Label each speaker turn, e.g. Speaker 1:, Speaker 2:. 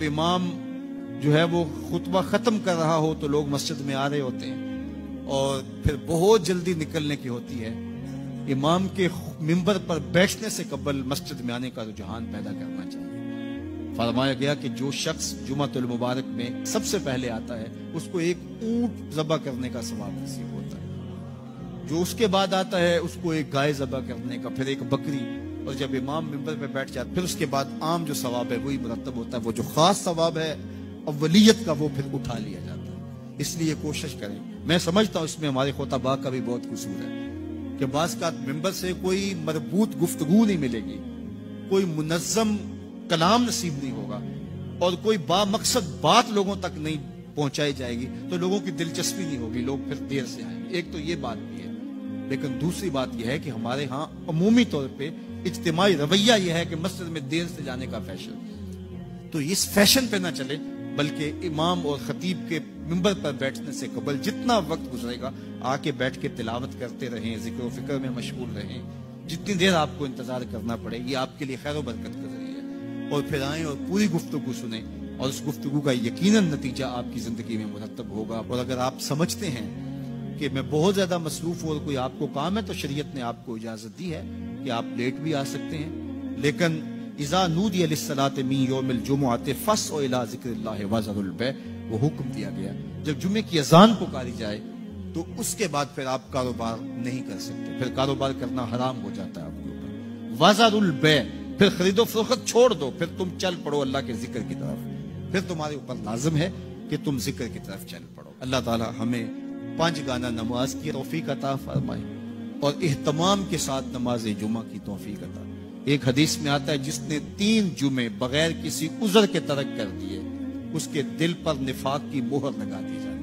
Speaker 1: امام جو ہے وہ خطبہ ختم کر رہا ہو تو لوگ مسجد میں آ رہے ہوتے ہیں اور پھر بہت جلدی نکلنے کی ہوتی ہے. امام کے منبر پر بیٹھنے سے قبل مسجد میں آنے کا رجحان پیدا کرنا چاہیے. فرمایا گیا کہ جو شخص جمعۃ المبارک میں سب سے پہلے آتا ہے اس کو ایک اونٹ ذبح کرنے کا ثواب نصیب ہوتا ہے. جو اس کے بعد آتا ہے اس کو ایک گائے ذبح کرنے کا، پھر ایک بکری، اور جب امام منبر پہ بیٹھ جاتا ہے پھر اس کے بعد عام جو ثواب ہے وہی مرتب ہوتا ہے. وہ جو خاص ثواب ہے اولیت کا وہ پھر اٹھا لیا جاتا ہے. اس لیے کوشش کریں. میں سمجھتا ہوں اس میں ہمارے خطباء کا بھی بہت قصور ہے کہ بعض کا منبر سے کوئی مربوط گفتگو نہیں ملے گی، کوئی منظم کلام نصیب نہیں ہوگا اور کوئی با مقصد بات لوگوں تک نہیں پہنچائی جائے گی تو لوگوں کی دلچسپی نہیں ہوگی، لوگ پھر دیر سے آئیں گے. ایک تو یہ بات بھی ہے، لیکن دوسری بات یہ ہے کہ ہمارے ہاں عمومی طور پہ اجتماعی رویہ یہ ہے کہ مسجد میں دیر سے جانے کا فیشن. تو اس فیشن پہ نہ چلے، بلکہ امام اور خطیب کے منبر پر بیٹھنے سے قبل جتنا وقت گزرے گا آ کے بیٹھ کے تلاوت کرتے رہیں، ذکر و فکر میں مشغول رہیں. جتنی دیر آپ کو انتظار کرنا پڑے یہ آپ کے لیے خیر و برکت کر رہی ہے. اور پھر آئیں اور پوری گفتگو سنیں اور اس گفتگو کا یقیناً نتیجہ آپ کی زندگی میں مرتب ہوگا. اور اگر آپ سمجھتے ہیں کہ میں بہت زیادہ مصروف ہوں اور کوئی آپ کو کام ہے تو شریعت نے آپ کو اجازت دی ہے کہ آپ لیٹ بھی آ سکتے ہیں. لیکن اذا نودی للصلاۃ من یوم الجمعۃ فاسعوا الی ذکر اللہ وذروا البیع، وہ حکم دیا گیا جب جمعے کی اذان پکاری جائے تو اس کے بعد پھر آپ کاروبار نہیں کر سکتے، پھر کاروبار کرنا حرام ہو جاتا ہے آپ کے اوپر. وذروا البیع، پھر خرید و فروخت چھوڑ دو، پھر تم چل پڑو اللہ کے ذکر کی طرف. پھر تمہارے اوپر لازم ہے کہ تم ذکر کی طرف چل پڑو. اللہ تعالی ہمیں 5 گانا نماز کی توفیق عطا فرمائے اور اہتمام کے ساتھ نماز جمعہ کی توفیق عطا. ایک حدیث میں آتا ہے جس نے 3 جمعے بغیر کسی عذر کے ترک کر دیے اس کے دل پر نفاق کی مہر لگا دی جائے.